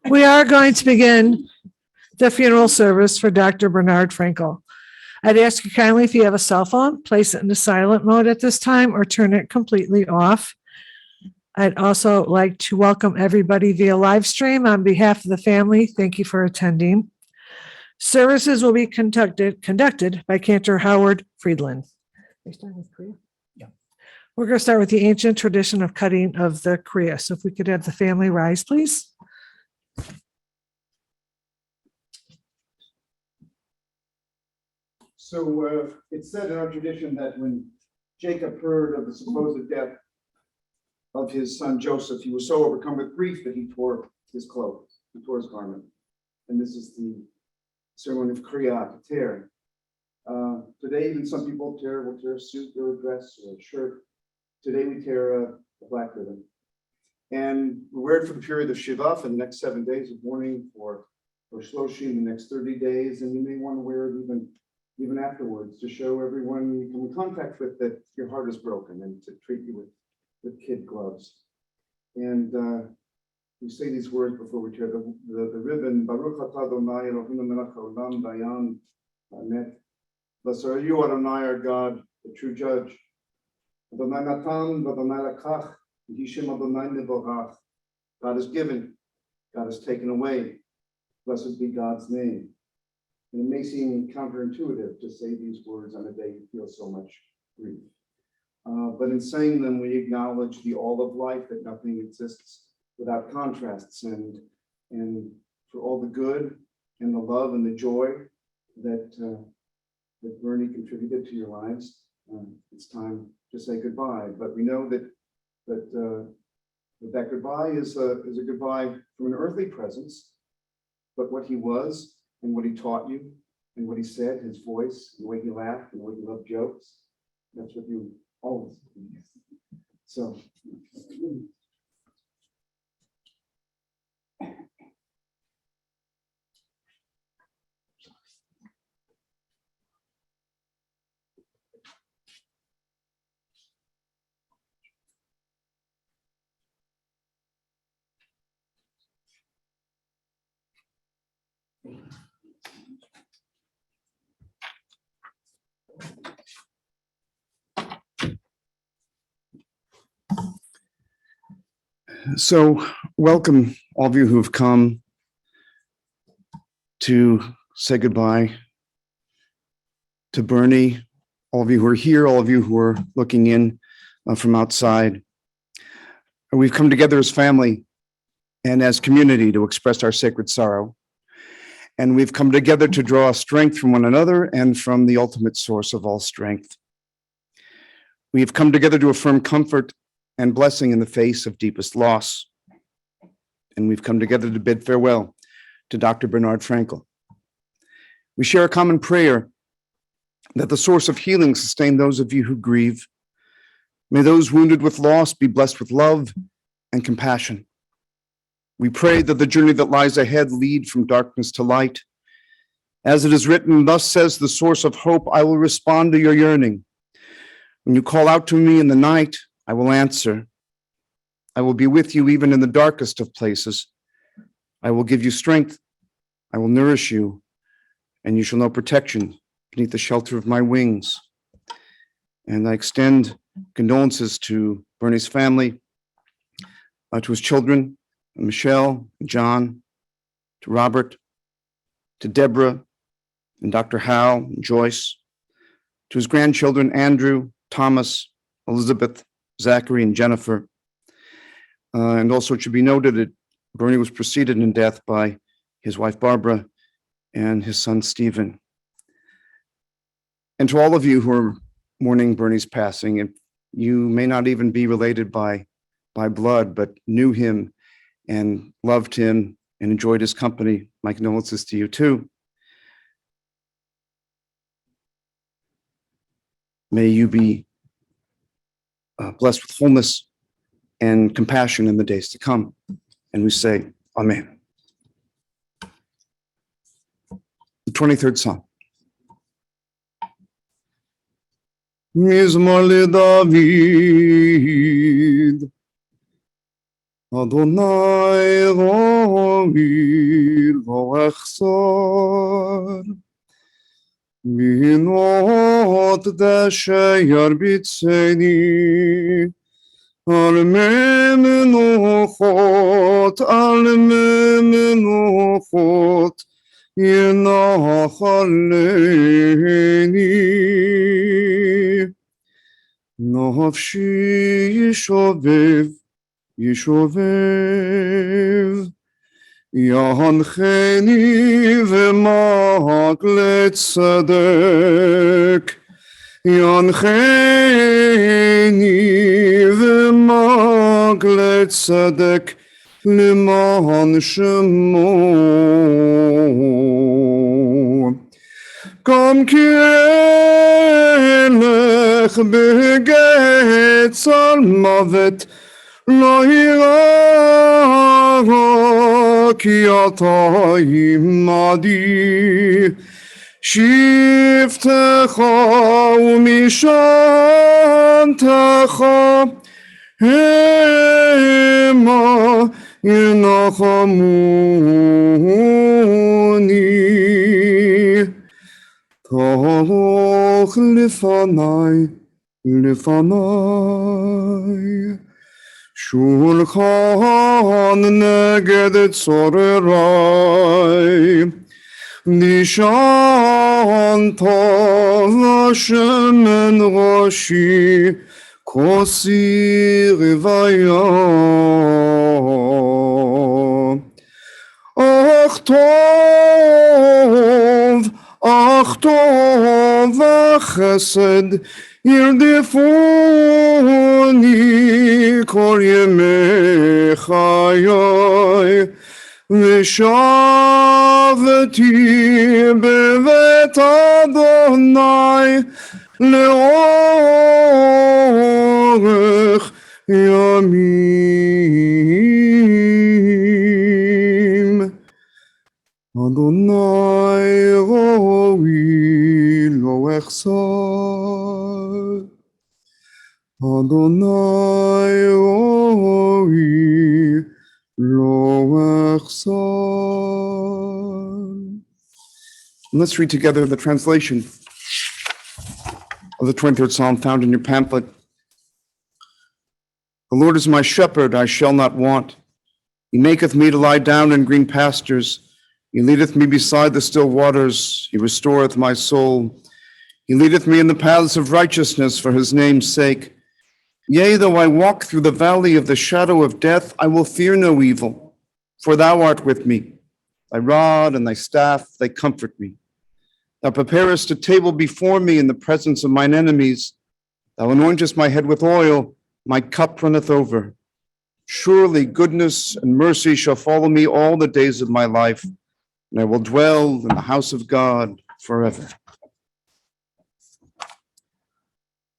We are going to begin the funeral service for Dr. Bernard Frankel. I'd ask you kindly, if you have a cell phone, place it into silent mode at this time or turn it completely off. I'd also like to welcome everybody via live stream. On behalf of the family, thank you for attending. Services will be conducted by Cantor Howard Friedland. Yeah. We're going to start with the ancient tradition of cutting of the Kriya. So if we could have the family rise, please. So it's said in our tradition that when Jacob heard of the supposed death of his son Joseph, he was so overcome with grief that he tore his clothes, he tore his garment. And this is the ceremony of Kriya, to tear. Today, even some people will tear a suit or a dress or a shirt. Today we tear a black ribbon. And we wear it for the period of Shiva, for the next 7 days of mourning, for Shloshi, the next 30 days, and you may want to wear it even afterwards to show everyone you come in contact with that your heart is broken and to treat you with kid gloves. And we say these words before we tear the ribbon. Baruch atah Adonai Eloheinu melech haolam dayan hamet. Blessed are you, Adonai, our God, the true judge. Adonai natan v'Adonai lakach, v'Hishem Adonai nevorach. God has given, God has taken away. Blessed be God's name. And it may seem counterintuitive to say these words on a day you feel so much grief. But in saying them, we acknowledge the all of life, that nothing exists without contrasts, and for all the good and the love and the joy that Bernie contributed to your lives. It's time to say goodbye. But we know that goodbye is a goodbye from an earthly presence, but what he was and what he taught you and what he said, his voice, the way he laughed and the way he loved jokes, that's what you always do. So. So welcome all of you who have come to say goodbye to Bernie, all of you who are here, all of you who are looking in from outside. We've come together as family and as community to express our sacred sorrow. And we've come together to draw strength from one another and from the ultimate source of all strength. We have come together to affirm comfort and blessing in the face of deepest loss. And we've come together to bid farewell to Dr. Bernard Frankel. We share a common prayer that the source of healing sustain those of you who grieve. May those wounded with loss be blessed with love and compassion. We pray that the journey that lies ahead lead from darkness to light. As it is written, thus says the source of hope, I will respond to your yearning. When you call out to me in the night, I will answer. I will be with you even in the darkest of places. I will give you strength. I will nourish you, and you shall know protection beneath the shelter of my wings. And I extend condolences to Bernie's family, to his children, Michelle, John, to Robert, to Debra, and Dr. Howe, and Joyce, to his grandchildren, Andrew, Thomas, Elizabeth, Zachary, and Jennifer. And also it should be noted that Bernie was preceded in death by his wife, Barbara, and his son, Steven. And to all of you who are mourning Bernie's passing, and you may not even be related by blood, but knew him and loved him and enjoyed his company, my condolences to you too. May you be blessed with wholeness and compassion in the days to come. And we say, Amen. The 23rd Psalm. מזמור לדוד. אדוני ראוי לא אחסור, בינות דשא ירביצני, על מי מנוחות, על מי מנוחות, ינחלני. נפשי ישובב, ישובב, ינחני ומעק לצדק, ינחני ומעק לצדק, למען שמו. גם כי אלך בגיא צל מוות, לא יירא, כי אתה עמדי. שבטך ומשענתך המה ינחמוני. תוך לפני, לפני, שולחן נגד צורריי, נשענת לשמן ראשי, כוסי רוויה. אך טוב וחסד ירדפוני כל ימי חיי, ושבתי בבית אדוני לאורך ימים. אדוני ראוי לא אחסר, אדוני ראוי לא אחסר. Let's read together the translation of the 23rd Psalm found in your pamphlet. The Lord is my shepherd, I shall not want. He maketh me to lie down in green pastures. He leadeth me beside the still waters. He restoreth my soul. He leadeth me in the paths of righteousness for his name's sake. Yea, though I walk through the valley of the shadow of death, I will fear no evil, for thou art with me. Thy rod and thy staff, they comfort me. Thou preparest a table before me in the presence of mine enemies. Thou anointest my head with oil, my cup runneth over. Surely goodness and mercy shall follow me all the days of my life, and I will dwell in the house of God forever.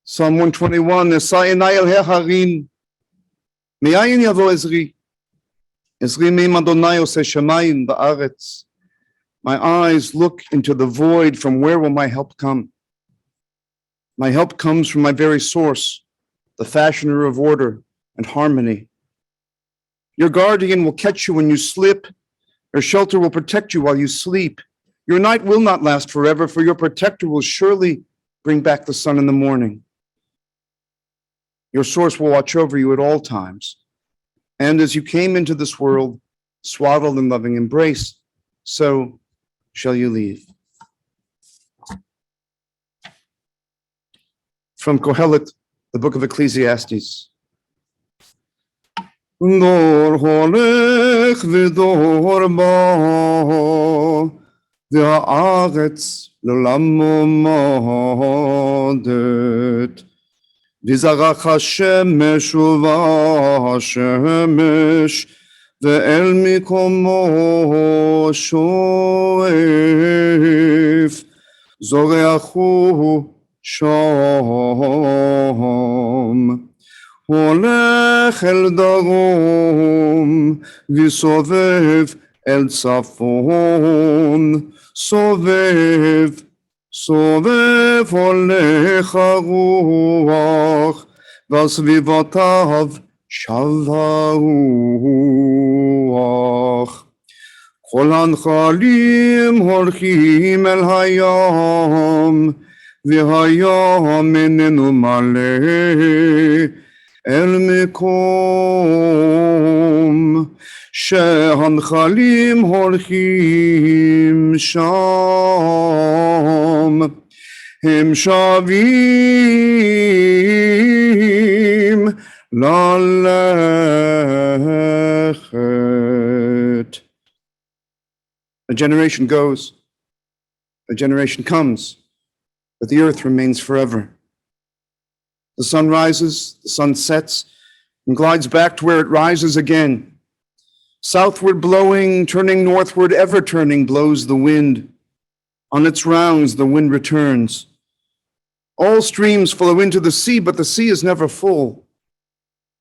Psalm 121, Esai enai el harim, me'ayin yavo ezri. Ezri me'im Adonai oseh shamayim ba'aretz. My eyes look into the void, from where will my help come? My help comes from my very source, the fashioner of order and harmony. Your guardian will catch you when you slip. Your shelter will protect you while you sleep. Your night will not last forever, for your protector will surely bring back the sun in the morning. Your source will watch over you at all times. And as you came into this world, swaddled in loving embrace, so shall you leave. From Kohelet, the book of Ecclesiastes. דור הולך ודור בא, והארץ לעולם עומדת. וזרח השמש ובא השמש, ואל מקומו שואף. זורח הוא שם. הולך אל דרום, וסובב אל צפון, סובב, סובב הולך הרוח, ועל סביבותיו שבה רוח. כל הנחלים הולכים אל הים, והים איננו מלא אל מקום שהנחלים הולכים שם, הם שבים ללכת. A generation goes, a generation comes, but the earth remains forever. The sun rises, the sun sets, and glides back to where it rises again. Southward blowing, turning northward, ever turning, blows the wind. On its rounds, the wind returns. All streams flow into the sea, but the sea is never full.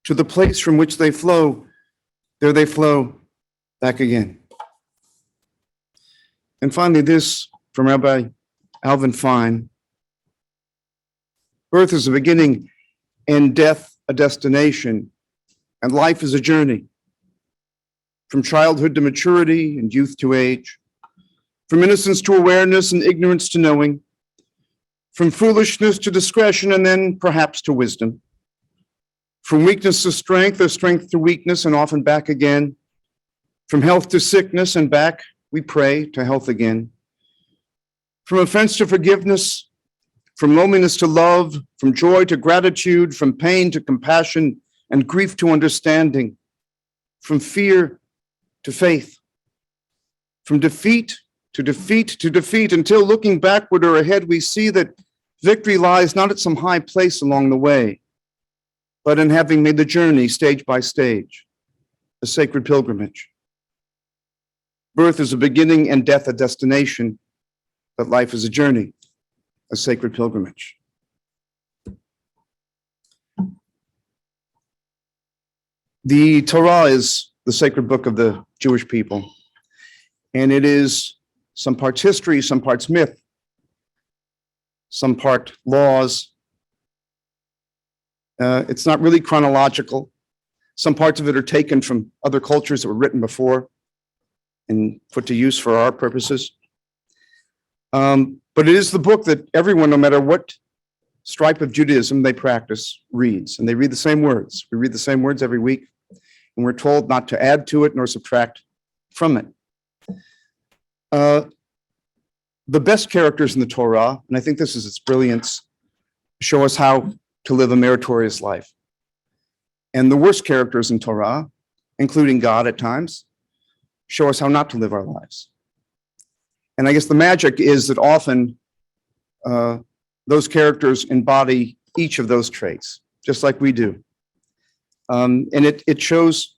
To the place from which they flow, there they flow back again. And finally, this from Rabbi Alvin Fine. Birth is a beginning and death a destination, and life is a journey. From childhood to maturity and youth to age, from innocence to awareness and ignorance to knowing, from foolishness to discretion and then perhaps to wisdom, from weakness to strength or strength to weakness and often back again, from health to sickness and back, we pray, to health again, from offense to forgiveness, from loneliness to love, from joy to gratitude, from pain to compassion and grief to understanding, from fear to faith, from defeat to defeat to defeat, until looking backward or ahead, we see that victory lies not at some high place along the way, but in having made the journey stage by stage, a sacred pilgrimage. Birth is a beginning and death a destination, but life is a journey, a sacred pilgrimage. The Torah is the sacred book of the Jewish people, and it is some parts history, some parts myth, some part laws. It's not really chronological. Some parts of it are taken from other cultures that were written before and put to use for our purposes. But it is the book that everyone, no matter what stripe of Judaism they practice, reads. And they read the same words. We read the same words every week. And we're told not to add to it nor subtract from it. The best characters in the Torah, and I think this is its brilliance, show us how to live a meritorious life. And the worst characters in Torah, including God at times, show us how not to live our lives. And I guess the magic is that often those characters embody each of those traits, just like we do. And it shows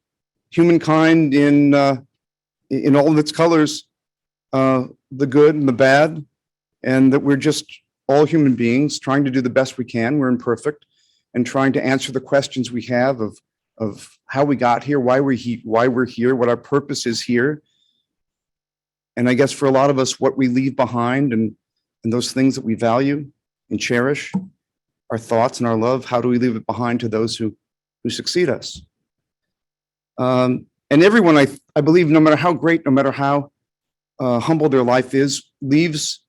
humankind in all of its colors, the good and the bad, and that we're just all human beings trying to do the best we can. We're imperfect, and trying to answer the questions we have of how we got here, why we're here, what our purpose is here. And I guess for a lot of us, what we leave behind and those things that we value and cherish, our thoughts and our love, how do we leave it behind to those who succeed us? And everyone, I believe, no matter how great, no matter how humble their life is, leaves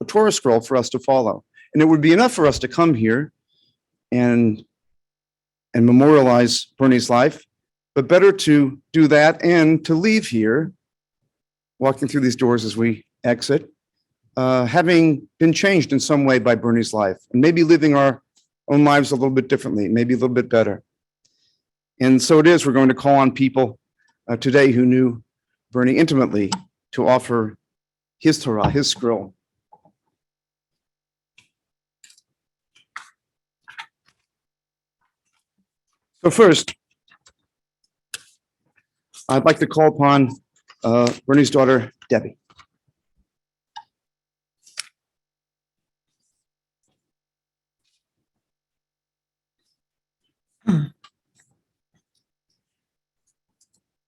a Torah scroll for us to follow. And it would be enough for us to come here and memorialize Bernie's life, but better to do that and to leave here, walking through these doors as we exit, having been changed in some way by Bernie's life, and maybe living our own lives a little bit differently, maybe a little bit better. And so it is, we're going to call on people today who knew Bernie intimately to offer his Torah, his scroll. So first, I'd like to call upon Bernie's daughter, Debbie.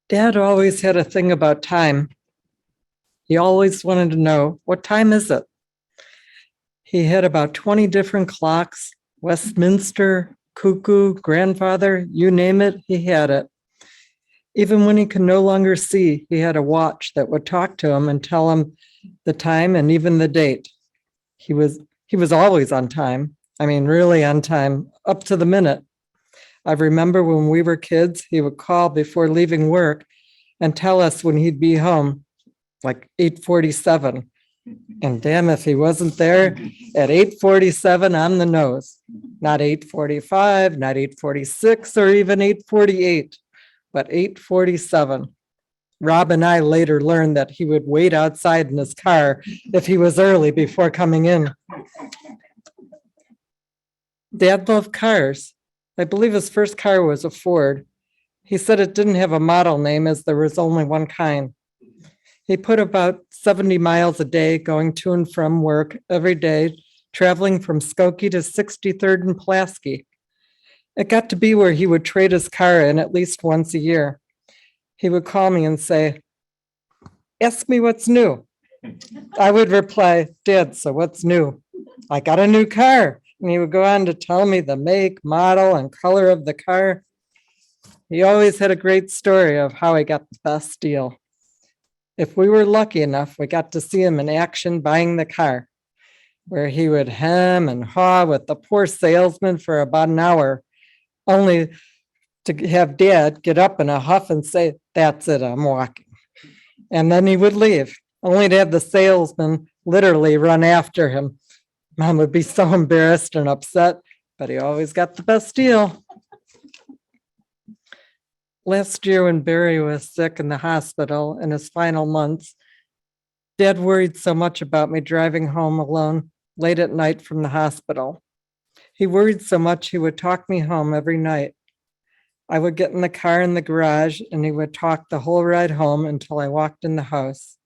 Dad always had a thing about time. He always wanted to know, what time is it? He had about 20 different clocks, Westminster, cuckoo, grandfather, you name it, he had it. Even when he could no longer see, he had a watch that would talk to him and tell him the time and even the date. He was always on time. I mean, really on time, up to the minute. I remember when we were kids, he would call before leaving work and tell us when he'd be home, like 8:47. And damn if he wasn't there at 8:47 on the nose. Not 8:45, not 8:46, or even 8:48, but 8:47. Rob and I later learned that he would wait outside in his car if he was early before coming in. Dad loved cars. I believe his first car was a Ford. He said it didn't have a model name as there was only one kind. He put about 70 miles a day going to and from work every day, traveling from Skokie to 63rd and Pulaski. It got to be where he would trade his car in at least once a year. He would call me and say, "Ask me what's new." I would reply, "Dad, so what's new?" "I got a new car." And he would go on to tell me the make, model, and color of the car. He always had a great story of how he got the best deal. If we were lucky enough, we got to see him in action buying the car, where he would hem and haw with the poor salesman for about an hour, only to have Dad get up in a huff and say, "That's it, I'm walking." And then he would leave, only to have the salesman literally run after him. Mom would be so embarrassed and upset, but he always got the best deal. Last year when Barry was sick in the hospital in his final months, Dad worried so much about me driving home alone late at night from the hospital. He worried so much he would talk me home every night. I would get in the car in the garage and he would talk the whole ride home until I walked in the house.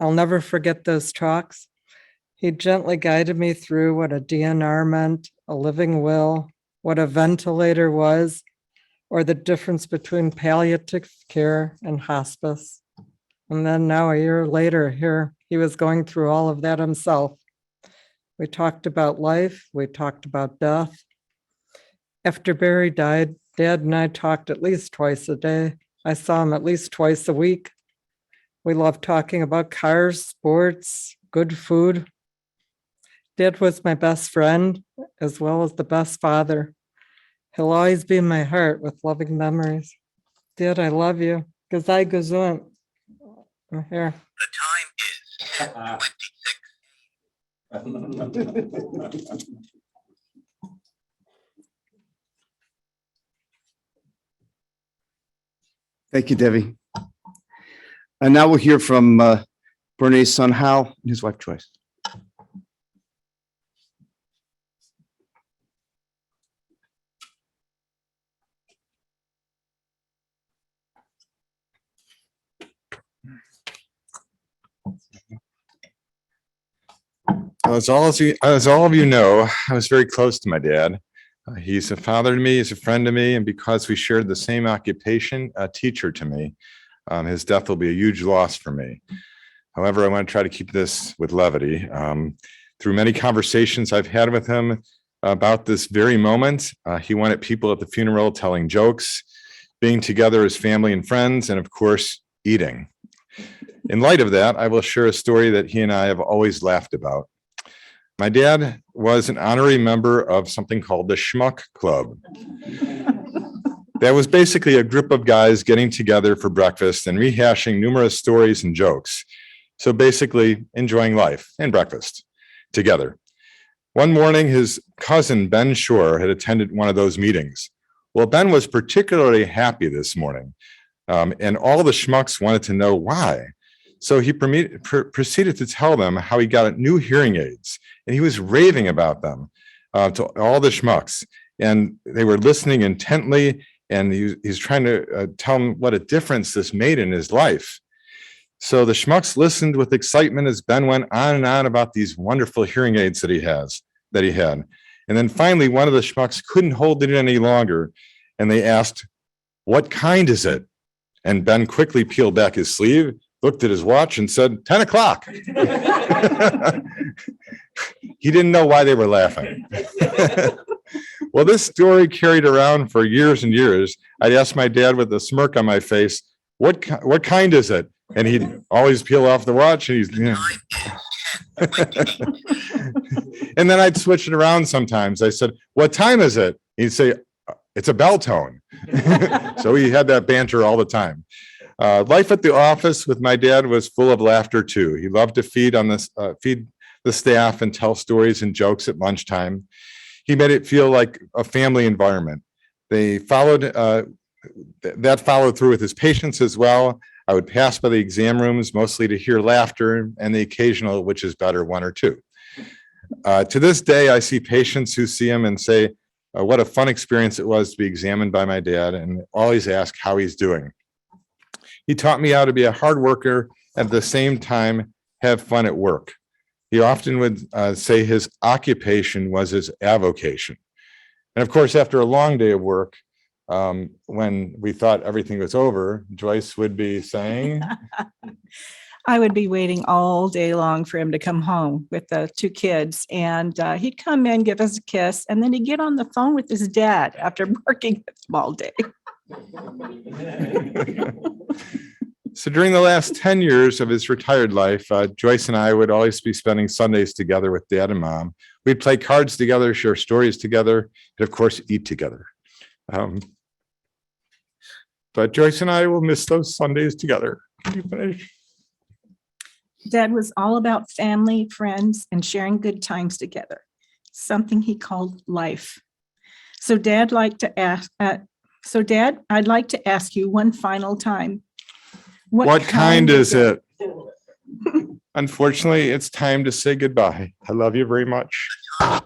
I'll never forget those talks. He gently guided me through what a DNR meant, a living will, what a ventilator was, or the difference between palliative care and hospice. And then now a year later, here he was going through all of that himself. We talked about life, we talked about death. After Barry died, Dad and I talked at least twice a day. I saw him at least twice a week. We loved talking about cars, sports, good food. Dad was my best friend, as well as the best father. He'll always be in my heart with loving memories. Dad, I love you. Gesundheit, gesund. I'm here. The time is 10:26. Thank you, Debbie. And now we'll hear from Bernie's son, Hal, and his wife, Joyce. As all of you know, I was very close to my dad. He's a father to me, he's a friend to me, and because we shared the same occupation, a teacher to me. His death will be a huge loss for me. However, I want to try to keep this with levity. Through many conversations I've had with him about this very moment, he wanted people at the funeral telling jokes, being together as family and friends, and of course, eating. In light of that, I will share a story that he and I have always laughed about. My dad was an honorary member of something called the Schmuck Club. That was basically a group of guys getting together for breakfast and rehashing numerous stories and jokes. So basically enjoying life and breakfast together. One morning, his cousin, Ben Shore, had attended one of those meetings. Well, Ben was particularly happy this morning, and all the schmucks wanted to know why. So he proceeded to tell them how he got new hearing aids, and he was raving about them to all the schmucks. And they were listening intently, and he's trying to tell them what a difference this made in his life. So the schmucks listened with excitement as Ben went on and on about these wonderful hearing aids that he had. And then finally, one of the schmucks couldn't hold it any longer, and they asked, "What kind is it?" And Ben quickly peeled back his sleeve, looked at his watch and said, 10 o'clock. he didn't know why they were laughing. Well, this story carried around for years and years. I'd ask my dad with a smirk on my face, what kind is it? And he'd always peel off the watch and and then I'd switch it around sometimes. I said, what time is it? He'd say, it's a bell tone. So we had that banter all the time. Life at the office with my dad was full of laughter too. He loved to feed the staff and tell stories and jokes at lunchtime. He made it feel like a family environment. They followed through with his patients as well. I would pass by the exam rooms mostly to hear laughter and the occasional, which is better, one or two. To this day, I see patients who see him and say, what a fun experience it was to be examined by my dad, and always ask how he's doing. He taught me how to be a hard worker, at the same time, have fun at work. He often would say his occupation was his avocation. And of course, after a long day of work, when we thought everything was over, Joyce would be saying, I would be waiting all day long for him to come home with the two kids. And he'd come in, give us a kiss, and then he'd get on the phone with his dad after working with him all day. So during the last 10 years of his retired life, Joyce and I would always be spending Sundays together with Dad and Mom. We'd play cards together, share stories together, and of course, eat together. But Joyce and I will miss those Sundays together. Can you finish? Dad was all about family, friends, and sharing good times together, something he called life. So Dad, I'd like to ask you one final time. What kind is it? Unfortunately, it's time to say goodbye. I love you very much. I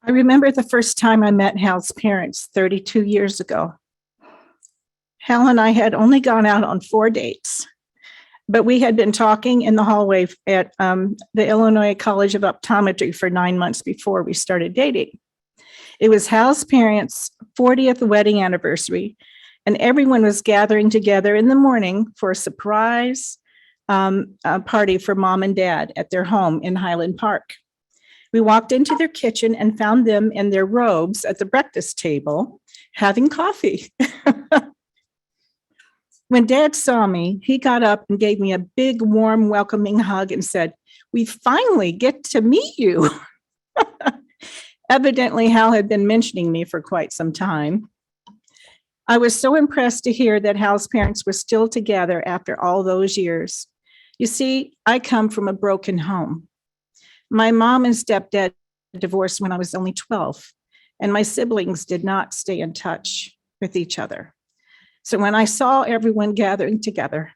remember the first time I met Hal's parents 32 years ago. Hal and I had only gone out on 4 dates, but we had been talking in the hallway at the Illinois College of Optometry for 9 months before we started dating. It was Hal's parents' 40th wedding anniversary, and everyone was gathering together in the morning for a surprise party for Mom and Dad at their home in Highland Park. We walked into their kitchen and found them in their robes at the breakfast table having coffee. When Dad saw me, he got up and gave me a big, warm, welcoming hug and said, "We finally get to meet you." Evidently, Hal had been mentioning me for quite some time. I was so impressed to hear that Hal's parents were still together after all those years. You see, I come from a broken home. My mom and stepdad divorced when I was only 12, and my siblings did not stay in touch with each other. So when I saw everyone gathering together,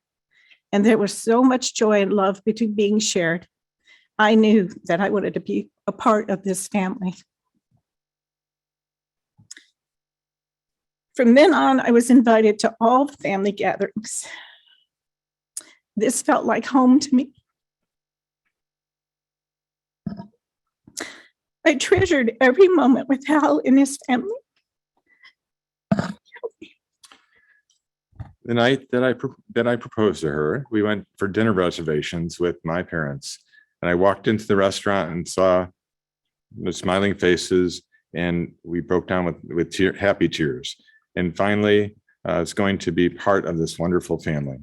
and there was so much joy and love being shared, I knew that I wanted to be a part of this family. From then on, I was invited to all the family gatherings. This felt like home to me. I treasured every moment with Hal and his family. The night that I proposed to her, we went for dinner reservations with my parents, and I walked into the restaurant and saw the smiling faces, and we broke down with happy tears. And finally, it's going to be part of this wonderful family.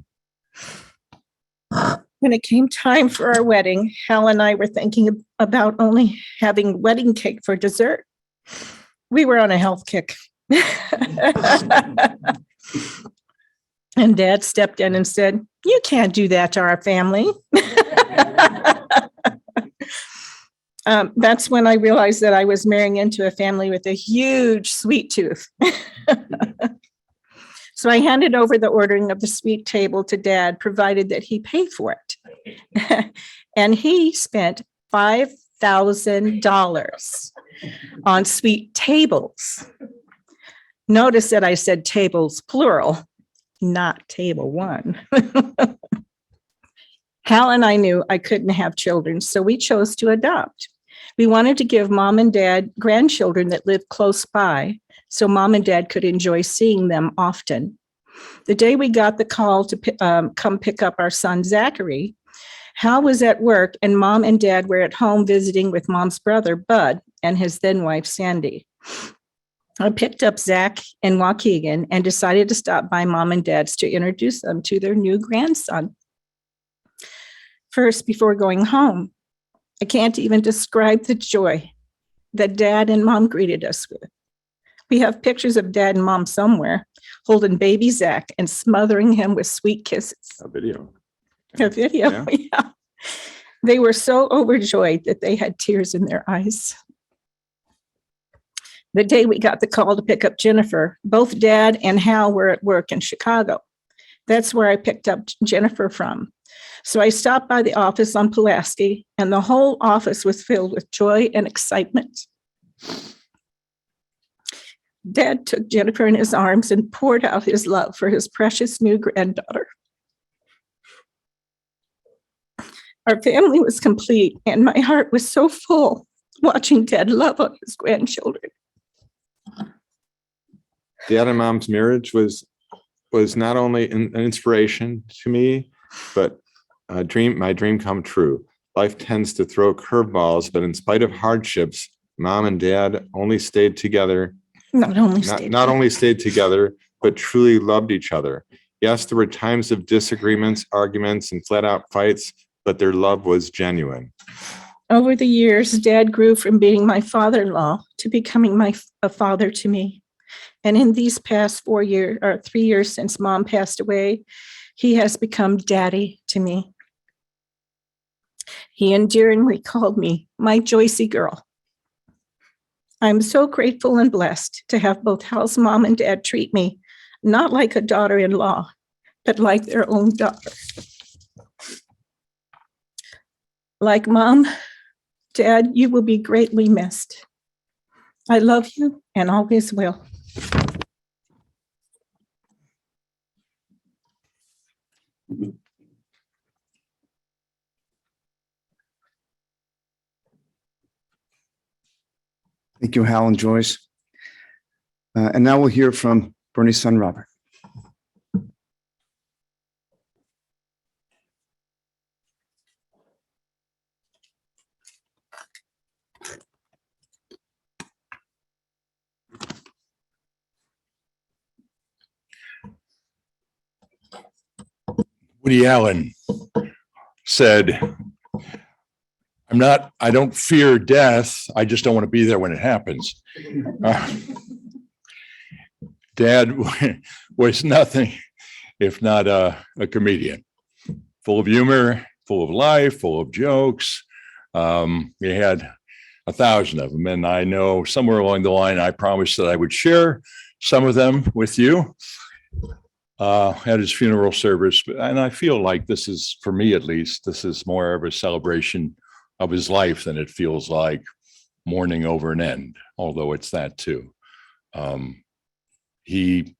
When it came time for our wedding, Hal and I were thinking about only having wedding cake for dessert. We were on a health kick. And Dad stepped in and said, "You can't do that to our family." That's when I realized that I was marrying into a family with a huge sweet tooth. So I handed over the ordering of the sweet table to Dad, provided that he paid for it. And he spent $5,000 on sweet tables. Notice that I said tables plural, not table one. Hal and I knew I couldn't have children, so we chose to adopt. We wanted to give mom and dad grandchildren that lived close by so mom and dad could enjoy seeing them often. The day we got the call to come pick up our son, Zachary, Hal was at work and mom and dad were at home visiting with mom's brother, Bud, and his then wife, Sandy. I picked up Zach in Waukegan and decided to stop by mom and dad's to introduce them to their new grandson. First, before going home, I can't even describe the joy that dad and mom greeted us with. We have pictures of dad and mom somewhere holding baby Zach and smothering him with sweet kisses. A video. A video, Yeah. yeah. They were so overjoyed that they had tears in their eyes. The day we got the call to pick up Jennifer, both Dad and Hal were at work in Chicago. That's where I picked up Jennifer from. So I stopped by the office on Pulaski, and the whole office was filled with joy and excitement. Dad took Jennifer in his arms and poured out his love for his precious new granddaughter. Our family was complete, and my heart was so full watching Dad love on his grandchildren. Dad and mom's marriage was not only an inspiration to me, but my dream come true. Life tends to throw curveballs, but in spite of hardships, mom and dad only stayed together. Not only stayed together, but truly loved each other. Yes, there were times of disagreements, arguments, and flat out fights, but their love was genuine. Over the years, Dad grew from being my father-in-law to becoming a father to me. And in these past 3 years since mom passed away, he has become daddy to me. He endearingly called me my Joycey girl. I'm so grateful and blessed to have both Hal's mom and dad treat me not like a daughter-in-law, but like their own daughter. Like mom, Dad, you will be greatly missed. I love you and always will. Thank you, Hal and Joyce. And now we'll hear from Bernie's son, Robert. Woody Allen said, I don't fear death. I just don't want to be there when it happens. Dad was nothing if not a comedian, full of humor, full of life, full of jokes. He had 1,000 of them. And I know somewhere along the line, I promised that I would share some of them with you. At his funeral service. And I feel like this is, for me at least, this is more of a celebration of his life than it feels like mourning over an end, although it's that too. He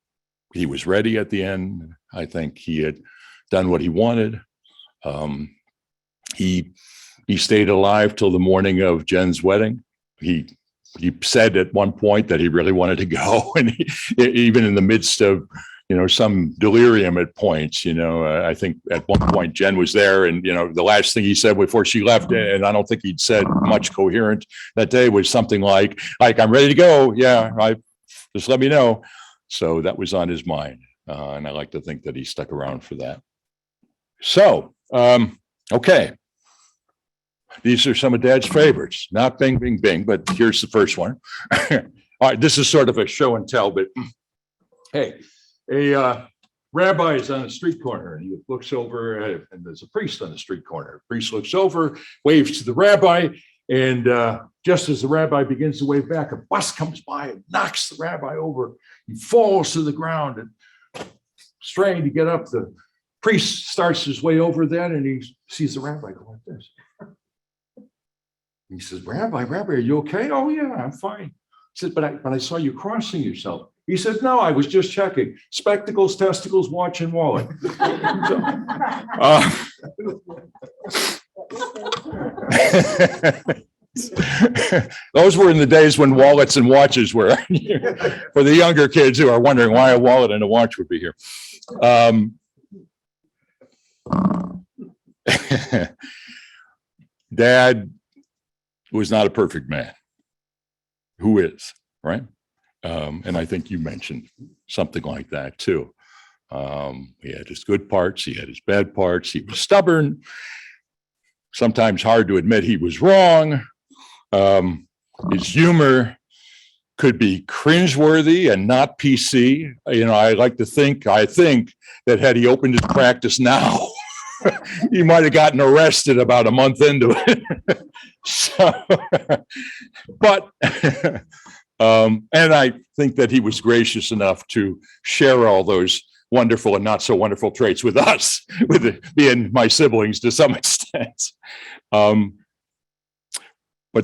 was ready at the end. I think he had done what he wanted. He stayed alive till the morning of Jen's wedding. He said at one point that he really wanted to go, and even in the midst of some delirium at points, I think at one point Jen was there and, the last thing he said before she left, and I don't think he'd said much coherent that day, was something like, I'm ready to go. Yeah, just let me know. So that was on his mind. And I like to think that he stuck around for that. So, okay. These are some of Dad's favorites, not Bing, Bing, Bing, but here's the first one. All right, this is sort of a show and tell, but hey, a rabbi is on a street corner and he looks over and there's a priest on the street corner. The priest looks over, waves to the rabbi, and just as the rabbi begins to wave back, a bus comes by and knocks the rabbi over. He falls to the ground and straining to get up. The priest starts his way over then and he sees the rabbi go like this. He says, Rabbi, are you okay? Oh yeah, I'm fine. He said, but I saw you crossing yourself. He said, no, I was just checking. Spectacles, testicles, watch, and wallet. Those were in the days when wallets and watches were, for the younger kids who are wondering why a wallet and a watch would be here. Dad was not a perfect man. Who is, right? And I think you mentioned something like that too. He had his good parts, he had his bad parts, he was stubborn, sometimes hard to admit he was wrong. His humor could be cringeworthy and not PC. I think that had he opened his practice now, he might have gotten arrested about a month into it. So, but, and I think that he was gracious enough to share all those wonderful and not so wonderful traits with us, being my siblings to some extent. But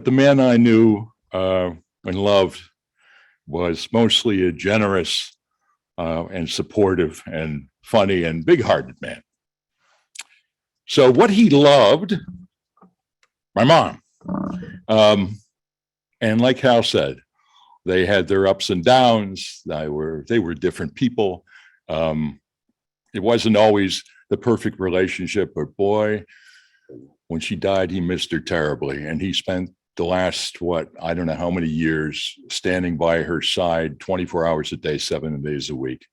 the man I knew and loved was mostly a generous and supportive and funny and big-hearted man. So what he loved, my mom, and like Hal said, they had their ups and downs. They were different people. It wasn't always the perfect relationship, but boy, when she died, he missed her terribly. And he spent the last, I don't know how many years standing by her side 24 hours a day, 7 days a week.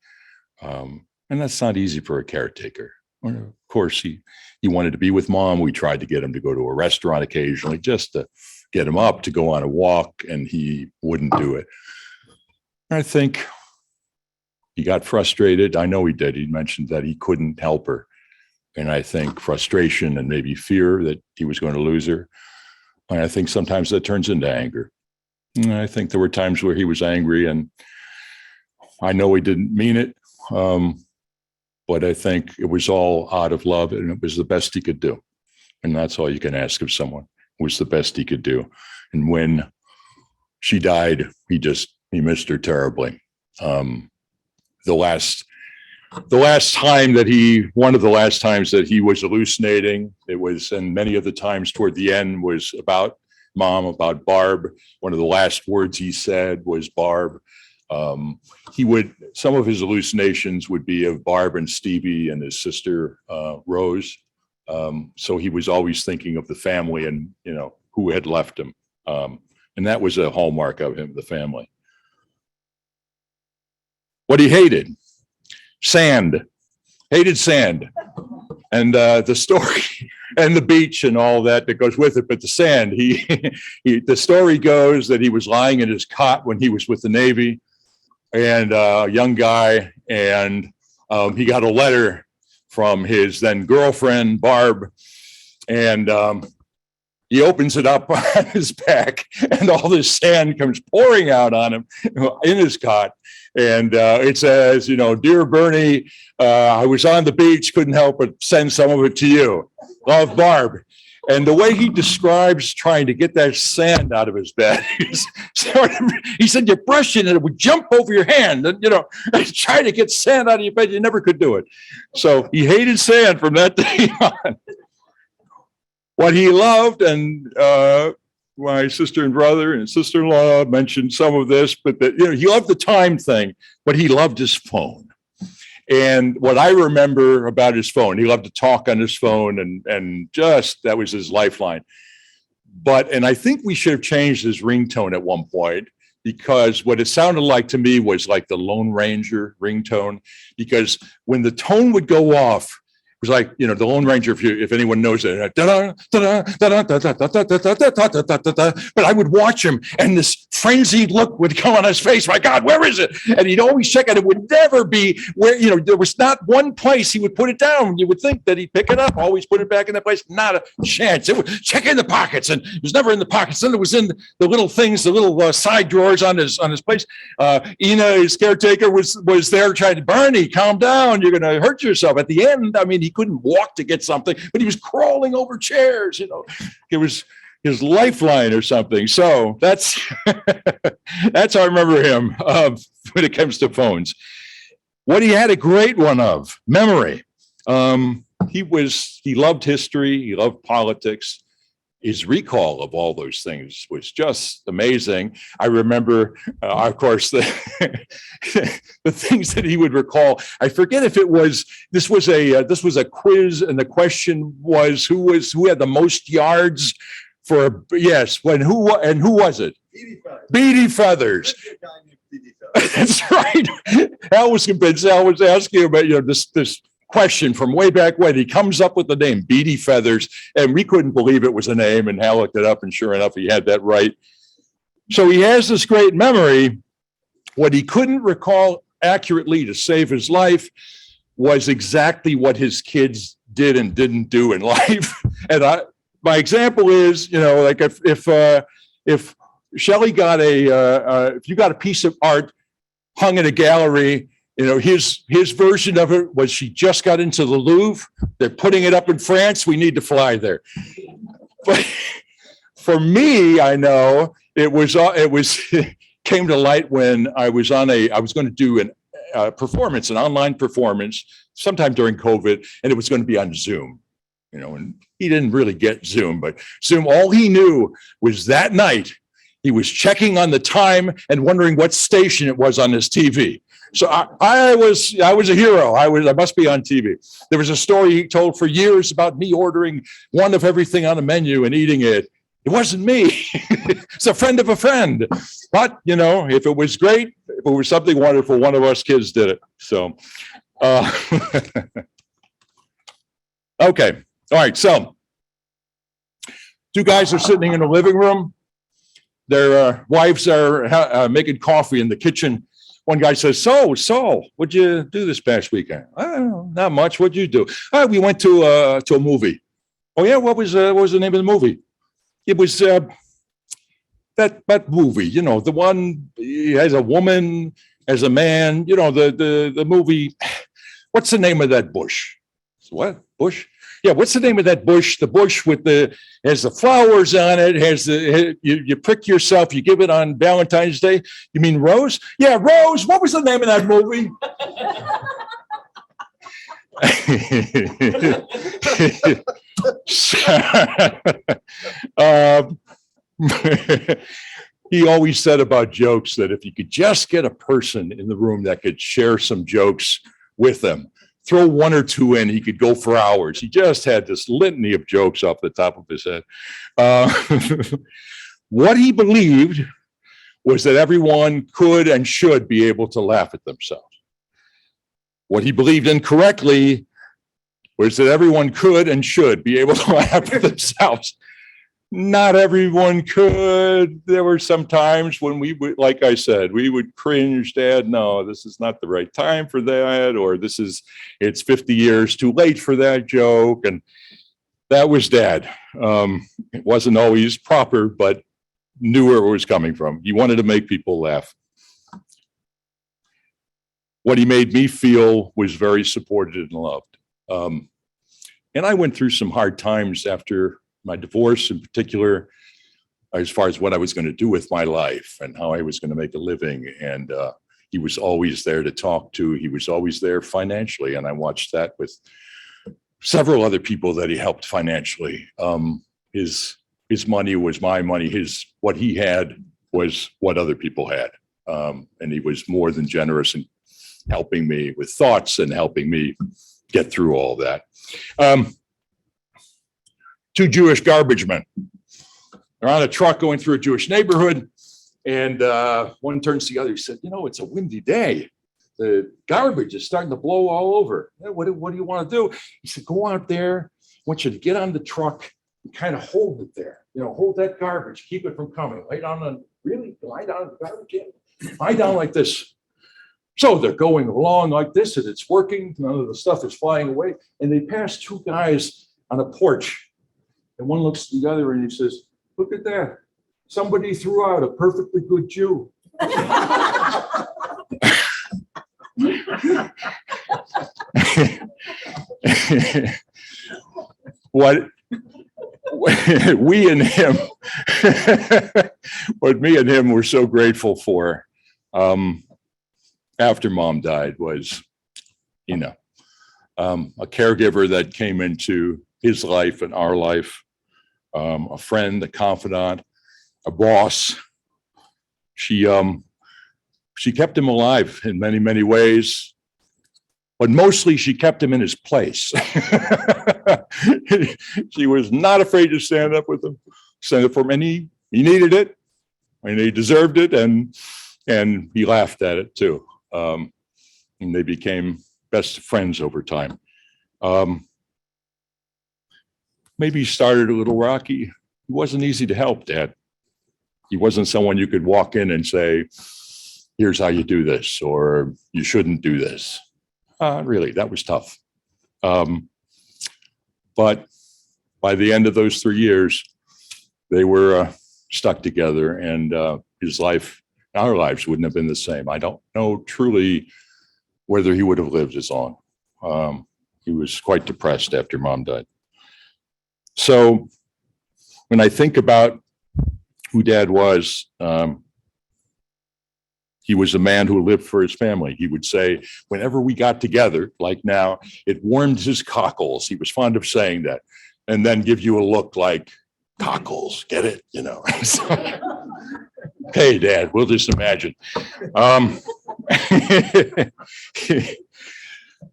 And that's not easy for a caretaker. Of course, he wanted to be with mom. We tried to get him to go to a restaurant occasionally just to get him up to go on a walk, and he wouldn't do it. I think he got frustrated. I know he did. He mentioned that he couldn't help her. And I think frustration and maybe fear that he was going to lose her. And I think sometimes that turns into anger. And I think there were times where he was angry, and I know he didn't mean it. But I think it was all out of love, and it was the best he could do. And that's all you can ask of someone. It was the best he could do. And when she died, he missed her terribly. One of the last times that he was hallucinating, and many of the times toward the end was about mom, about Barb. One of the last words he said was Barb. Some of his hallucinations would be of Barb and Stevie and his sister, Rose. So he was always thinking of the family and, who had left him. And that was a hallmark of him, the family. What he hated, sand, hated sand. And the story and the beach and all that goes with it. But the sand, the story goes that he was lying in his cot when he was with the Navy, and a young guy, and he got a letter from his then girlfriend, Barb, and he opens it up on his back, and all this sand comes pouring out on him in his cot. And it says, dear Bernie, I was on the beach, couldn't help but send some of it to you. Love, Barb. And the way he describes trying to get that sand out of his bed, he said, you brush it and it would jump over your hand. And, try to get sand out of your bed, you never could do it. So he hated sand from that day on. What he loved, and my sister and brother and sister-in-law mentioned some of this, but he loved the time thing, but he loved his phone. And what I remember about his phone, he loved to talk on his phone, and just that was his lifeline. And I think we should have changed his ringtone at one point, because what it sounded like to me was like the Lone Ranger ringtone, because when the tone would go off, it was like, the Lone Ranger, if anyone knows it. But I would watch him, and this frenzied look would come on his face. My God, where is it? And he'd always check it. It would never be where, there was not one place he would put it down. You would think that he'd pick it up, always put it back in that place. Not a chance. It would check in the pockets, and it was never in the pockets. Then it was in the little things, the little side drawers on his place. Ina, his caretaker, was there trying to, Bernie, calm down. You're going to hurt yourself. At the end, he couldn't walk to get something, but he was crawling over chairs. It was his lifeline or something. So that's how I remember him when it comes to phones. What he had a great one of, memory. He loved history. He loved politics. his recall of all those things was just amazing. I remember, of course, the the things that he would recall. I forget if this was a quiz, and the question was who had the most yards for who was it? Beatty Feathers. That's right. Al was convinced. Al was asking about this question from way back when. He comes up with the name Beatty Feathers, and we couldn't believe it was a name, and Hal looked it up, and sure enough, he had that right. So he has this great memory. What he couldn't recall accurately to save his life was exactly what his kids did and didn't do in life. And my example is, like if Shelley got if you got a piece of art hung in a gallery, his version of it was she just got into the Louvre. They're putting it up in France. We need to fly there. But for me, I know it came to light when I was going to do an online performance sometime during COVID, and it was going to be on Zoom, and he didn't really get Zoom, but Zoom, all he knew was that night he was checking on the time and wondering what station it was on his TV. So I was a hero. I must be on TV. There was a story he told for years about me ordering one of everything on a menu and eating it. It wasn't me. It's a friend of a friend. But, if it was great, if it was something wonderful, one of us kids did it. So, okay. All right. So, two guys are sitting in the living room. Their wives are making coffee in the kitchen. One guy says, so, what'd you do this past weekend? Oh, not much. What'd you do? We went to a movie. Oh, yeah? What was the name of the movie? It was that movie, the one as a woman, as a man, the movie. What's the name of that bush? What? Bush? Yeah, what's the name of that bush? The bush has the flowers on it, you prick yourself, you give it on Valentine's Day. You mean Rose? Yeah, Rose. What was the name of that movie? He always said about jokes that if you could just get a person in the room that could share some jokes with them, throw one or two in, he could go for hours. He just had this litany of jokes off the top of his head. What he believed was that everyone could and should be able to laugh at themselves. What he believed incorrectly was that everyone could and should be able to laugh at themselves. Not everyone could. There were some times when we would, like I said, we would cringe, Dad, no, this is not the right time for that, or it's 50 years too late for that joke. And that was Dad. It wasn't always proper, but knew where it was coming from. He wanted to make people laugh. What he made me feel was very supported and loved. And I went through some hard times after my divorce, in particular, as far as what I was going to do with my life and how I was going to make a living. And he was always there to talk to. He was always there financially. And I watched that with several other people that he helped financially. His money was my money. What he had was what other people had. And he was more than generous in helping me with thoughts and helping me get through all that. Two Jewish garbage men. They're on a truck going through a Jewish neighborhood, and one turns to the other. He said, it's a windy day. The garbage is starting to blow all over. What do you want to do? He said, go out there. I want you to get on the truck and kind of hold it there. Hold that garbage. Keep it from coming. Lie down on the garbage. Lie down like this. So they're going along like this, and it's working. None of the stuff is flying away. And they pass two guys on a porch. And one looks at the other and he says, look at that. Somebody threw out a perfectly good Jew. What me and him were so grateful for after Mom died was, a caregiver that came into his life and our life a friend, a confidant, a boss. She kept him alive in many, many ways, but mostly she kept him in his place. She was not afraid to stand up with him, stand up for him, and he needed it, and he deserved it, and he laughed at it too. And they became best friends over time. Maybe he started a little rocky. He wasn't easy to help, Dad. He wasn't someone you could walk in and say, here's how you do this, or you shouldn't do this. Really, that was tough. But by the end of those 3 years, they were stuck together, and his life, our lives wouldn't have been the same. I don't know truly whether he would have lived as long. He was quite depressed after Mom died. So when I think about who Dad was, he was a man who lived for his family. He would say, whenever we got together, like now, it warmed his cockles. He was fond of saying that, and then give you a look like, cockles, get it? You know. So, hey, Dad, we'll just imagine.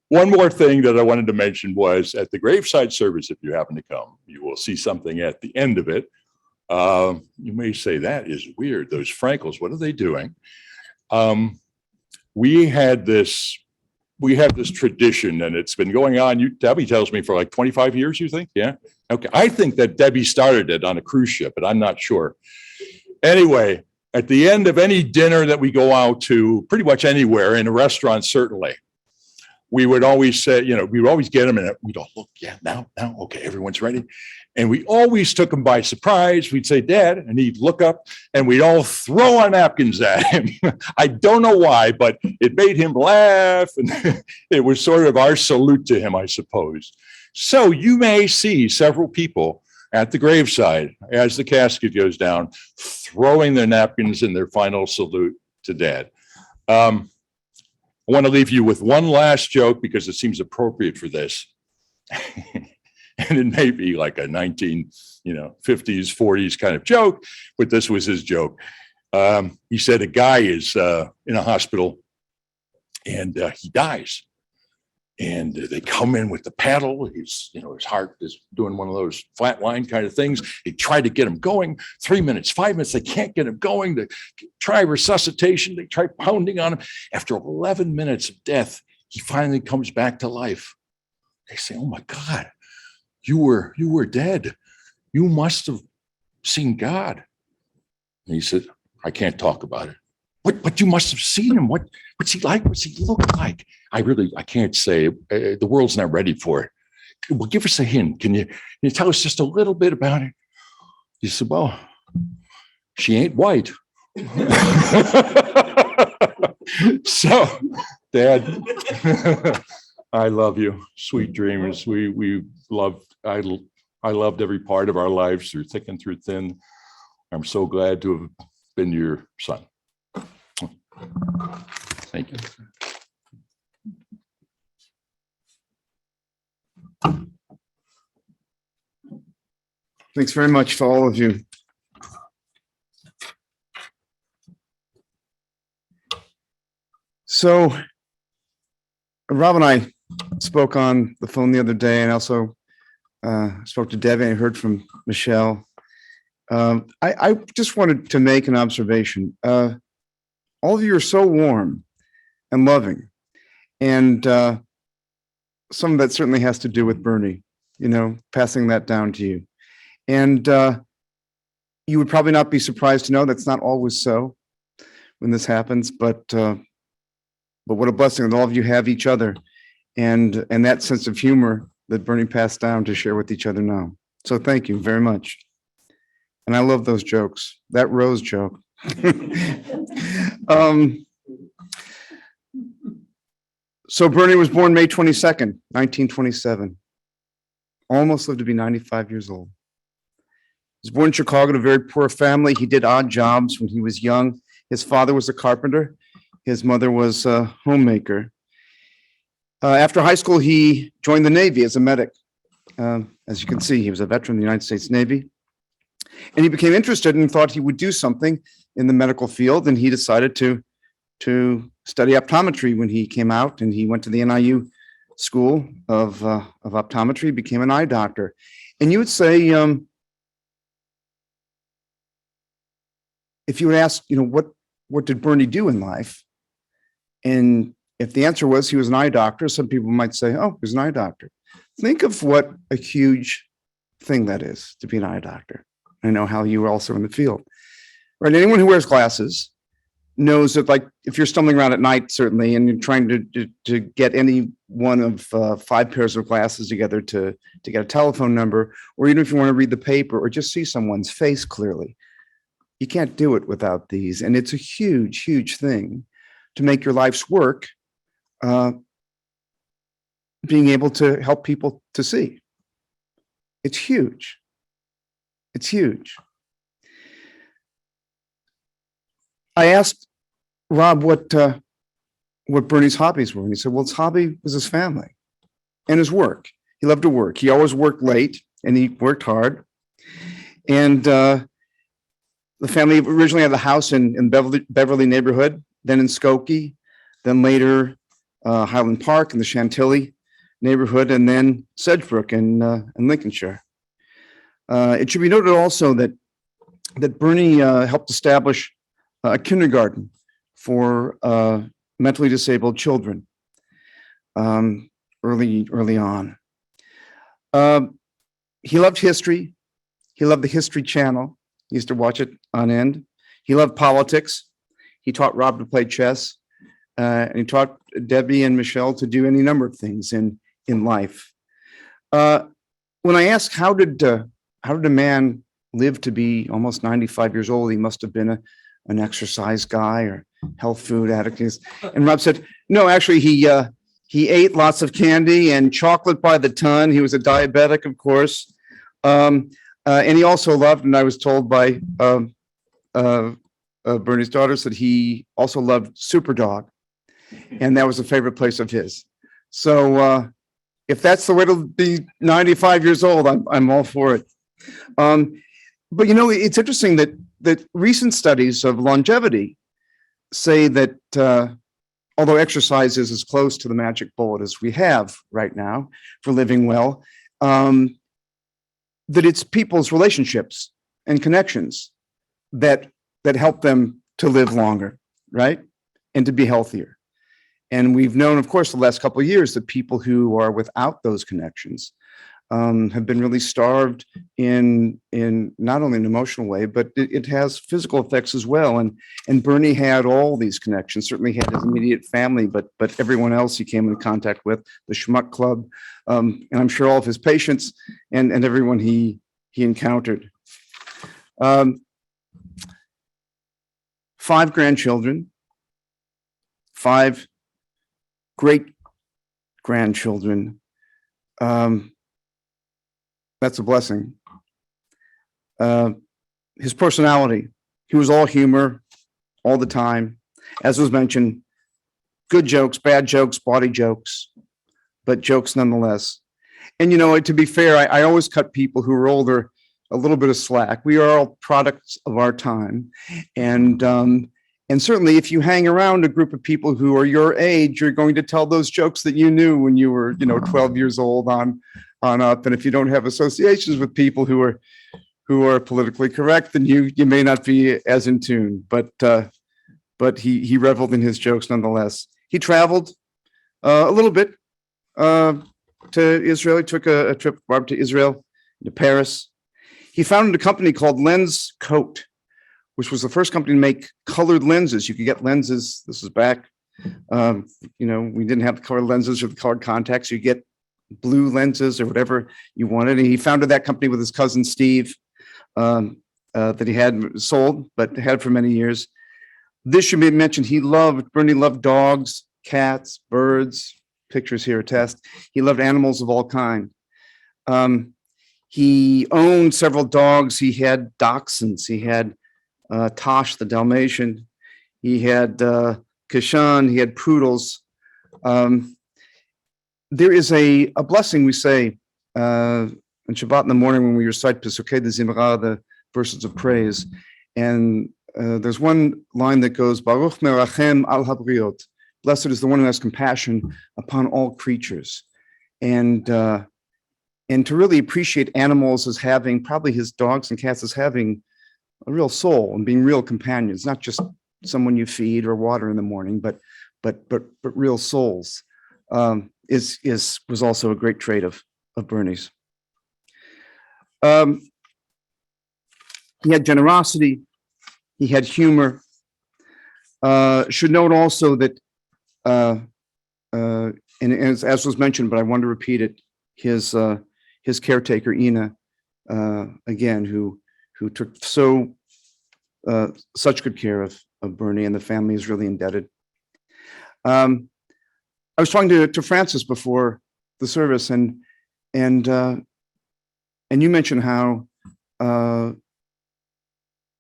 One more thing that I wanted to mention was at the graveside service, if you happen to come, you will see something at the end of it. You may say, that is weird. Those Frankels, what are they doing? We had this tradition, and it's been going on, Debbie tells me, for like 25 years, you think? Yeah. Okay. I think that Debbie started it on a cruise ship, but I'm not sure. Anyway, at the end of any dinner that we go out to, pretty much anywhere, in a restaurant, certainly, we would always say, we would always get them, and we'd all look, yeah, now, okay, everyone's ready. And we always took him by surprise. We'd say, Dad, and he'd look up, and we'd all throw our napkins at him. I don't know why, but it made him laugh. And it was sort of our salute to him, I suppose. So you may see several people at the graveside as the casket goes down, throwing their napkins in their final salute to Dad. I want to leave you with one last joke because it seems appropriate for this. And it may be like a 50s, 40s kind of joke, but this was his joke. He said a guy is in a hospital, and he dies. And they come in with the paddle. His heart is doing one of those flatline kind of things. They try to get him going. 3 minutes, 5 minutes, they can't get him going. They try resuscitation. They try pounding on him. After 11 minutes of death, he finally comes back to life. They say, oh my God, you were dead. You must have seen God. And he said, I can't talk about it. But you must have seen him. What's he like? What's he look like? I can't say. The world's not ready for it. Well, give us a hint. Can you tell us just a little bit about it? He said, well, she ain't white. So, Dad, I love you. Sweet dreams. I loved every part of our lives through thick and through thin. I'm so glad to have been your son. Thank you. Thanks very much to all of you. So Rob and I spoke on the phone the other day, and also spoke to Debbie and heard from Michelle. I just wanted to make an observation. All of you are so warm and loving, and some of that certainly has to do with Bernie, passing that down to you. And you would probably not be surprised to know that's not always so when this happens, but what a blessing that all of you have each other, and that sense of humor that Bernie passed down to share with each other now. So thank you very much. And I love those jokes. That Rose joke. So Bernie was born May 22nd, 1927. Almost lived to be 95 years old. He was born in Chicago to a very poor family. He did odd jobs when he was young. His father was a carpenter. His mother was a homemaker. After high school, he joined the Navy as a medic. As you can see, he was a veteran of the United States Navy. And he became interested and thought he would do something in the medical field. And he decided to study optometry when he came out, and he went to the NIU School of Optometry, became an eye doctor. And you would say, if you would ask, what did Bernie do in life? And if the answer was he was an eye doctor, some people might say, oh, he was an eye doctor. Think of what a huge thing that is to be an eye doctor. I know how you are also in the field, right? Anyone who wears glasses knows that, like, if you're stumbling around at night, certainly, and you're trying to get any one of 5 pairs of glasses together to get a telephone number, or even if you want to read the paper or just see someone's face clearly, you can't do it without these. And it's a huge, huge thing to make your life's work, being able to help people to see. It's huge. It's huge. I asked Rob what Bernie's hobbies were, and he said, well, his hobby was his family and his work. He loved to work. He always worked late, and he worked hard. And the family originally had the house in Beverly neighborhood, then in Skokie, then later Highland Park in the Chantilly neighborhood, and then Sedgebrook in Lincolnshire. It should be noted also that Bernie helped establish a kindergarten for mentally disabled children early on. He loved history. He loved the History Channel. He used to watch it on end. He loved politics. He taught Rob to play chess, and he taught Debbie and Michelle to do any number of things in life. When I asked how did a man live to be almost 95 years old, he must have been an exercise guy or health food addict. And Rob said, no, actually, he ate lots of candy and chocolate by the ton. He was a diabetic, of course. And he also loved, and I was told by Bernie's daughters, that he also loved Superdog. And that was a favorite place of his. So if that's the way to be 95 years old, I'm all for it. But it's interesting that recent studies of longevity say that although exercise is as close to the magic bullet as we have right now for living well, that it's people's relationships and connections that help them to live longer, right? And to be healthier. And we've known, of course, the last couple of years that people who are without those connections have been really starved in not only an emotional way, but it has physical effects as well. And Bernie had all these connections. Certainly had his immediate family, but everyone else he came into contact with, the Schmuck Club, and I'm sure all of his patients and everyone he encountered. 5 grandchildren, 5 great grandchildren. That's a blessing. His personality, he was all humor all the time. As was mentioned, good jokes, bad jokes, bawdy jokes, but jokes nonetheless. And, to be fair, I always cut people who are older a little bit of slack. We are all products of our time. And certainly if you hang around a group of people who are your age, you're going to tell those jokes that you knew when you were, 12 years old on up. And if you don't have associations with people who are politically correct, then you may not be as in tune. But he reveled in his jokes nonetheless. He traveled a little bit to Israel. He took a trip to Israel, to Paris. He founded a company called Lens Coat, which was the first company to make colored lenses. You could get lenses. This is back. We didn't have the colored lenses or the colored contacts. You get blue lenses or whatever you wanted. And he founded that company with his cousin Steve, that he had sold, but had for many years. This should be mentioned. Bernie loved dogs, cats, birds. Pictures here attest. He loved animals of all kind. He owned several dogs. He had dachshunds. He had Tosh, the Dalmatian. He had Kashan. He had poodles. There is a blessing we say on Shabbat in the morning when we recite Pesukei de Zimra, the verses of praise. And there's one line that goes, Baruch merachem al habriot. Blessed is the one who has compassion upon all creatures. And to really appreciate animals as having, probably his dogs and cats as having a real soul and being real companions, not just someone you feed or water in the morning, but real souls, was also a great trait of Bernie's. He had generosity. He had humor. Should note also that, and as was mentioned, but I want to repeat it, his caretaker Ina, again, who took such good care of Bernie, and the family is really indebted. I was talking to Francis before the service, and you mentioned how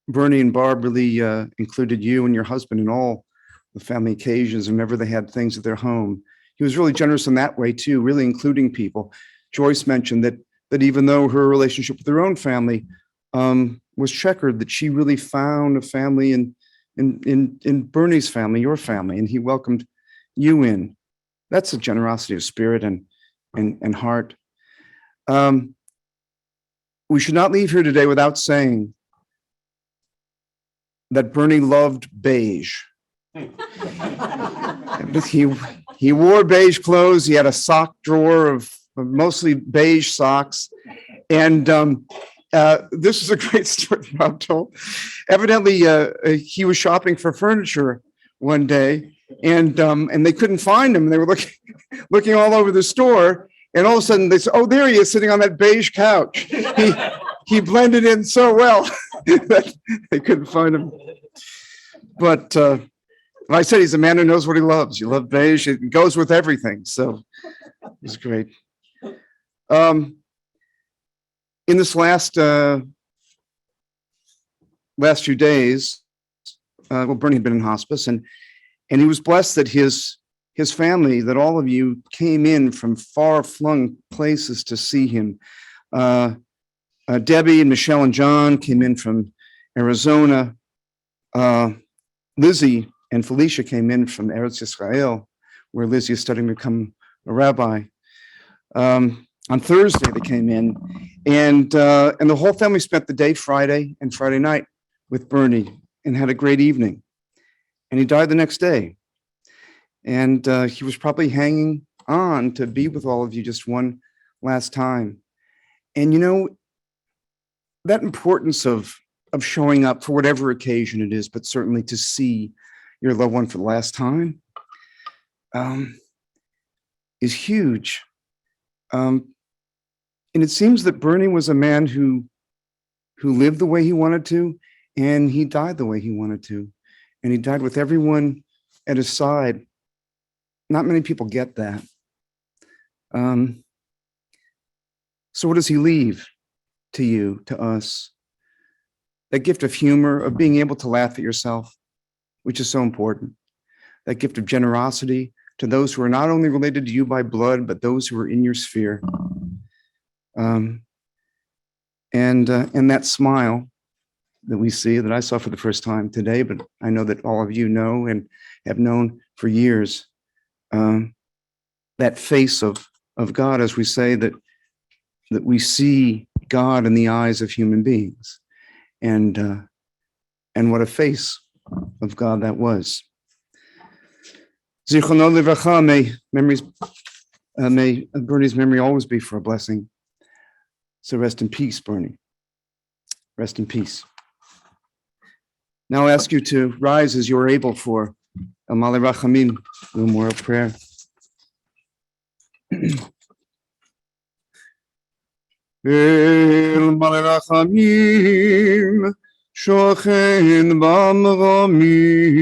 Bernie and Barb really included you and your husband in all the family occasions whenever they had things at their home. He was really generous in that way too, really including people. Joyce mentioned that even though her relationship with her own family was checkered, that she really found a family in Bernie's family, your family, and he welcomed you in. That's a generosity of spirit and heart. We should not leave here today without saying that Bernie loved beige. He wore beige clothes. He had a sock drawer of mostly beige socks. And this is a great story I'm told. Evidently, he was shopping for furniture one day, and they couldn't find him. They were looking all over the store, and all of a sudden they said, "Oh, there he is, sitting on that beige couch." He blended in so well that they couldn't find him. But I said he's a man who knows what he loves. You love beige; it goes with everything. So it's great. In this last few days, Bernie had been in hospice, and he was blessed that his family, that all of you came in from far-flung places to see him. Debbie and Michelle and John came in from Arizona. Lizzie and Felicia came in from Eretz Yisrael, where Lizzie is studying to become a rabbi. On Thursday, they came in, and the whole family spent the day Friday and Friday night with Bernie and had a great evening. And he died the next day. And he was probably hanging on to be with all of you just one last time. And you know, that importance of showing up for whatever occasion it is, but certainly to see your loved one for the last time, is huge. And it seems that Bernie was a man who lived the way he wanted to, and he died the way he wanted to. And he died with everyone at his side. Not many people get that. So what does he leave to you, to us? That gift of humor, of being able to laugh at yourself, which is so important. That gift of generosity to those who are not only related to you by blood, but those who are in your sphere. And that smile that we see, that I saw for the first time today, but I know that all of you know and have known for years, that face of God, as we say, that we see God in the eyes of human beings, and what a face of God that was. Zichrono livracha, may Bernie's memory always be for a blessing. So rest in peace, Bernie. Rest in peace. Now I'll ask you to rise as you are able for Amalie Rachamim, the memorial prayer. El Malachimim, Shochen Bamramim,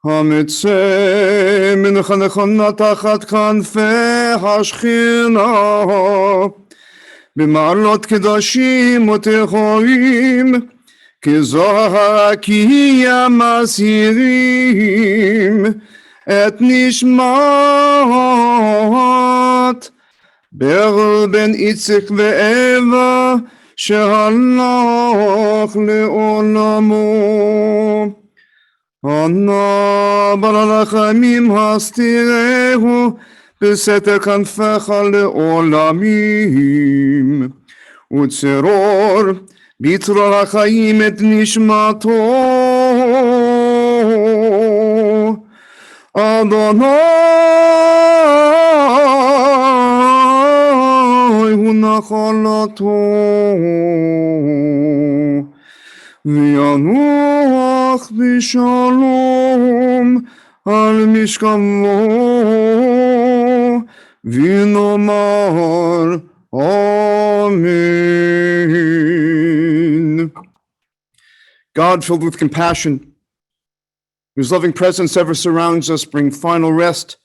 Hametzeh Minchonechon Tachat Kanfei Hashchina, B'Ma'alot Kedoshim Utechorim, Kezohar Akiyah Masirim, Et Nishmat, Berl ben Itzik ve'Eva, שהלך לעולמו. אנא בעל החיים הסתירהו בסתר כנפיך לעולמים, וצרור בצרור החיים את נשמתו. אדוני הוא נחלתו, וינוח בשלום על משכבו, ונאמר Amen. God, filled with compassion, whose loving presence ever surrounds us, bring final rest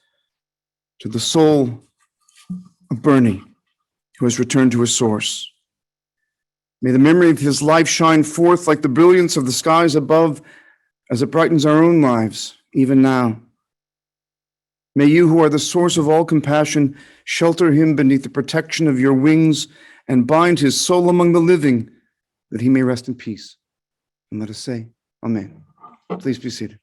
to the soul of Bernie, who has returned to his source. May the memory of his life shine forth like the brilliance of the skies above as it brightens our own lives, even now. May you, who are the source of all compassion, shelter him beneath the protection of your wings and bind his soul among the living, that he may rest in peace. And let us say, Amen. Please be seated.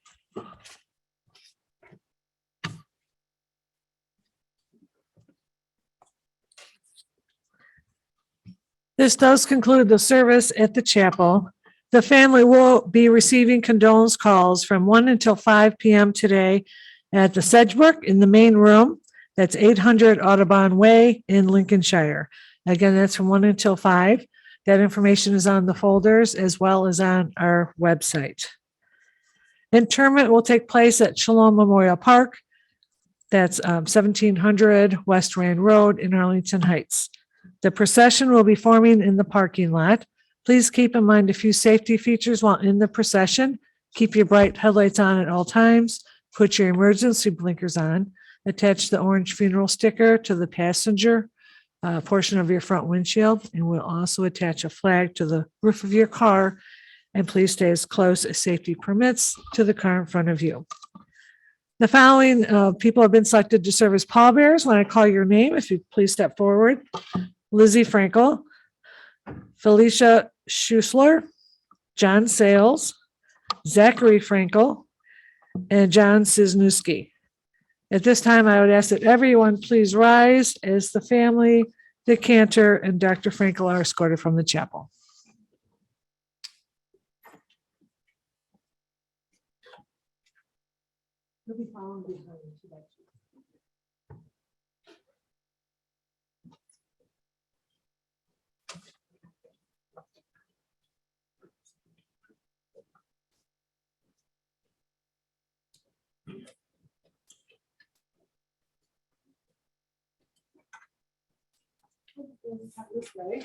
This does conclude the service at the chapel. The family will be receiving condolence calls from 1 until 5 p.m. today at the Sedgebrook in the main room. That's 800 Audubon Way in Lincolnshire. Again, that's from 1 until 5. That information is on the folders as well as on our website. Interment will take place at Shalom Memorial Park. That's 1700 West Rand Road in Arlington Heights. The procession will be forming in the parking lot. Please keep in mind a few safety features while in the procession. Keep your bright headlights on at all times. Put your emergency blinkers on. Attach the orange funeral sticker to the passenger portion of your front windshield, and we'll also attach a flag to the roof of your car. And please stay as close as safety permits to the car in front of you. The following people have been selected to serve as pallbearers. When I call your name, if you please step forward. Lizzie Frankel, Felicia Schussler, John Sales, Zachary Frankel, and John Cisnewski. At this time, I would ask that everyone please rise as the family, the cantor, and Dr. Frankel are escorted from the chapel. This way.